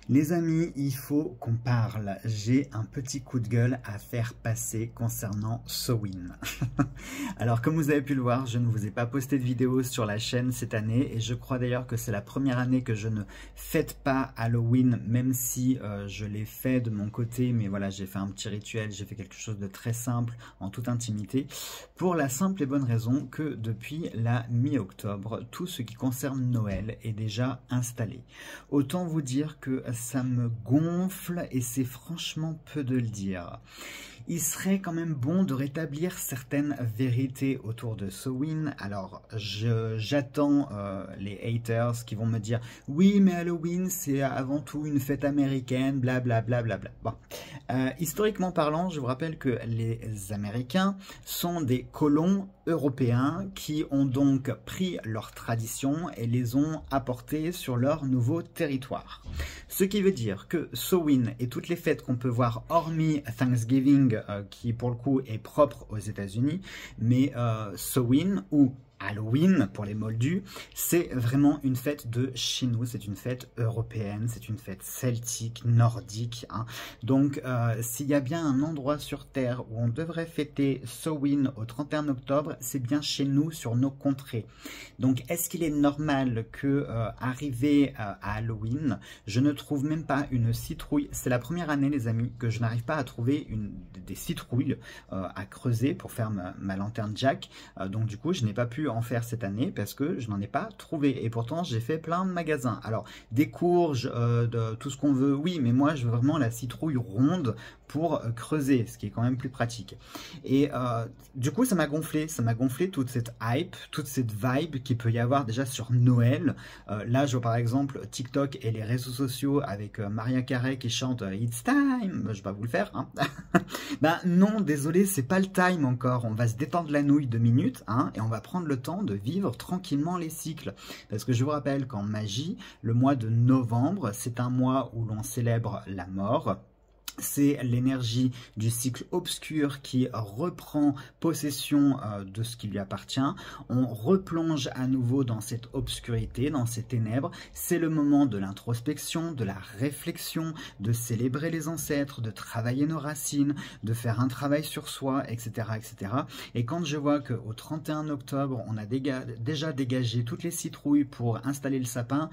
Les amis, il faut qu'on parle. J'ai un petit coup de gueule à faire passer concernant Samhain. Alors, comme vous avez pu le voir, je ne vous ai pas posté de vidéo sur la chaîne cette année et je crois d'ailleurs que c'est la première année que je ne fête pas Halloween, même si je l'ai fait de mon côté, mais voilà, j'ai fait un petit rituel, j'ai fait quelque chose de très simple, en toute intimité, pour la simple et bonne raison que depuis la mi-octobre, tout ce qui concerne Noël est déjà installé. Autant vous dire que ça me gonfle et c'est franchement peu de le dire. Il serait quand même bon de rétablir certaines vérités autour de Samhain. Alors, j'attends les haters qui vont me dire « Oui, mais Halloween, c'est avant tout une fête américaine, blablabla. Bla, bla, bla. » Bon. Historiquement parlant, je vous rappelle que les Américains sont des colons européens qui ont donc pris leurs traditions et les ont apportées sur leur nouveau territoire. Ce qui veut dire que Samhain et toutes les fêtes qu'on peut voir, hormis Thanksgiving, qui pour le coup est propre aux États-Unis, mais Samhain ou Halloween pour les Moldus, c'est vraiment une fête de chez nous, c'est une fête européenne, c'est une fête celtique, nordique. Hein. Donc s'il y a bien un endroit sur Terre où on devrait fêter Samhain au 31 octobre, c'est bien chez nous, sur nos contrées. Donc est-ce qu'il est normal que arrivé à Halloween, je ne trouve même pas une citrouille? C'est la première année les amis que je n'arrive pas à trouver des citrouilles à creuser pour faire ma lanterne Jack. Donc du coup je n'ai pas pu en faire cette année parce que je n'en ai pas trouvé et pourtant j'ai fait plein de magasins. Alors des courges, de tout ce qu'on veut, oui, mais moi je veux vraiment la citrouille ronde pour creuser, ce qui est quand même plus pratique. Et du coup ça m'a gonflé toute cette hype, toute cette vibe qu'il peut y avoir déjà sur Noël. Là je vois par exemple TikTok et les réseaux sociaux avec Maria Carey qui chante It's time, je vais pas vous le faire, hein. Ben non, désolé, c'est pas le time encore, on va se détendre la nouille 2 minutes, hein, et on va prendre le temps de vivre tranquillement les cycles. Parce que je vous rappelle qu'en magie, le mois de novembre, c'est un mois où l'on célèbre la mort. C'est l'énergie du cycle obscur qui reprend possession de ce qui lui appartient. On replonge à nouveau dans cette obscurité, dans ces ténèbres. C'est le moment de l'introspection, de la réflexion, de célébrer les ancêtres, de travailler nos racines, de faire un travail sur soi, etc. etc. Et quand je vois qu'au 31 octobre, on a déjà dégagé toutes les citrouilles pour installer le sapin,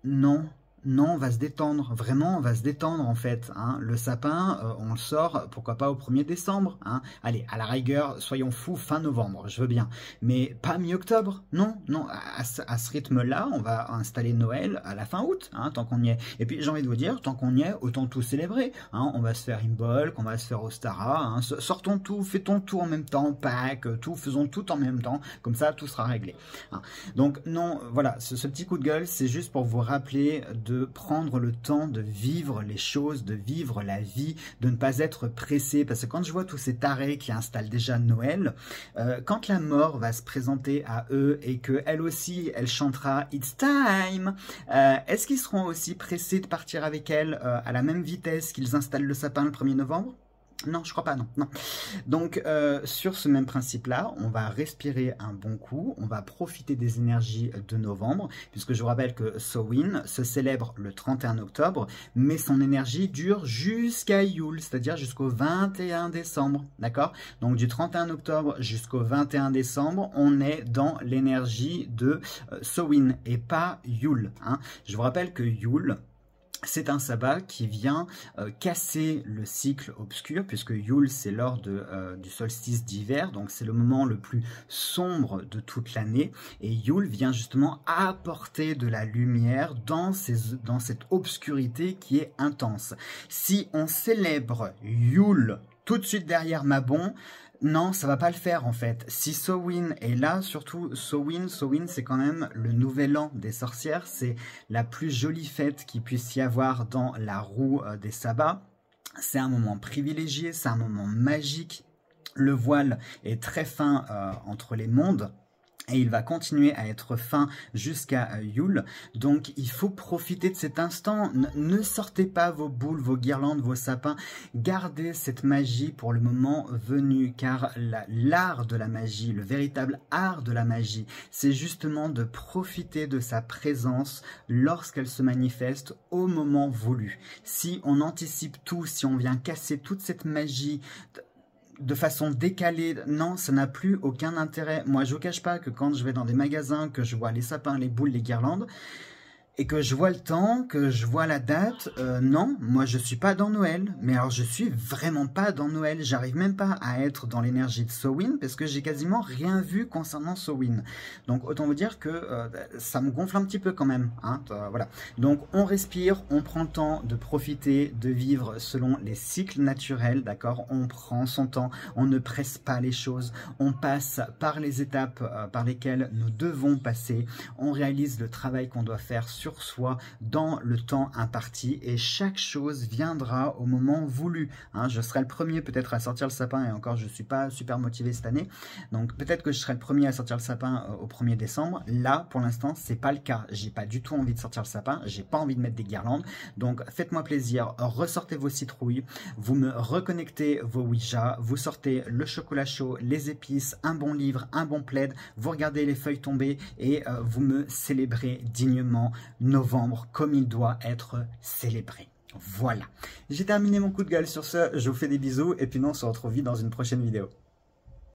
non. Non, on va se détendre, vraiment on va se détendre en fait. Hein. Le sapin, on le sort, pourquoi pas au 1er décembre. Hein. Allez, à la rigueur, soyons fous, fin novembre, je veux bien. Mais pas mi-octobre, non, non, à ce rythme-là, on va installer Noël à la fin août, hein, tant qu'on y est. Et puis j'ai envie de vous dire, tant qu'on y est, autant tout célébrer. Hein. On va se faire Imbolc, on va se faire Ostara, hein. Sortons tout, faisons tout en même temps, Pâques, tout, faisons tout en même temps, comme ça tout sera réglé. Hein. Donc non, voilà, ce petit coup de gueule, c'est juste pour vous rappeler de prendre le temps de vivre les choses, de vivre la vie, de ne pas être pressé. Parce que quand je vois tous ces tarés qui installent déjà Noël, quand la mort va se présenter à eux et qu'elle aussi, elle chantera « It's time », est-ce qu'ils seront aussi pressés de partir avec elle à la même vitesse qu'ils installent le sapin le 1er novembre ? Non, je crois pas, non. Non. Donc, sur ce même principe-là, on va respirer un bon coup, on va profiter des énergies de novembre, puisque je vous rappelle que Samhain se célèbre le 31 octobre, mais son énergie dure jusqu'à Yule, c'est-à-dire jusqu'au 21 décembre, d'accord? Donc, du 31 octobre jusqu'au 21 décembre, on est dans l'énergie de Samhain et pas Yule. Hein. Je vous rappelle que Yule, c'est un sabbat qui vient casser le cycle obscur, puisque Yule, c'est l'heure du solstice d'hiver, donc c'est le moment le plus sombre de toute l'année, et Yule vient justement apporter de la lumière dans cette obscurité qui est intense. Si on célèbre Yule tout de suite derrière Mabon, non, ça va pas le faire en fait. Si Samhain est là, surtout Samhain c'est quand même le nouvel an des sorcières, c'est la plus jolie fête qu'il puisse y avoir dans la roue des sabbats. C'est un moment privilégié, c'est un moment magique. Le voile est très fin entre les mondes. Et il va continuer à être fin jusqu'à Yule. Donc il faut profiter de cet instant. Ne sortez pas vos boules, vos guirlandes, vos sapins. Gardez cette magie pour le moment venu. Car l'art de la magie, le véritable art de la magie, c'est justement de profiter de sa présence lorsqu'elle se manifeste au moment voulu. Si on anticipe tout, si on vient casser toute cette magie de façon décalée, non, ça n'a plus aucun intérêt. Moi, je vous cache pas que quand je vais dans des magasins, que je vois les sapins, les boules, les guirlandes, et que je vois le temps, que je vois la date, non, moi je suis pas dans Noël. Mais alors je suis vraiment pas dans Noël. J'arrive même pas à être dans l'énergie de Samhain parce que j'ai quasiment rien vu concernant Samhain. Donc autant vous dire que ça me gonfle un petit peu quand même. Hein, voilà. Donc on respire, on prend le temps de profiter, de vivre selon les cycles naturels, d'accord. On prend son temps, on ne presse pas les choses, on passe par les étapes par lesquelles nous devons passer, on réalise le travail qu'on doit faire sur soi dans le temps imparti et chaque chose viendra au moment voulu. Hein, je serai le premier peut-être à sortir le sapin et encore je ne suis pas super motivé cette année. Donc peut-être que je serai le premier à sortir le sapin au 1er décembre. Là pour l'instant c'est pas le cas. J'ai pas du tout envie de sortir le sapin. J'ai pas envie de mettre des guirlandes. Donc faites-moi plaisir. Ressortez vos citrouilles. Vous me reconnectez vos Ouija. Vous sortez le chocolat chaud, les épices, un bon livre, un bon plaid. Vous regardez les feuilles tomber et vous me célébrez dignement novembre comme il doit être célébré. Voilà, j'ai terminé mon coup de gueule. Sur ce, je vous fais des bisous et puis nous on se retrouve vite dans une prochaine vidéo.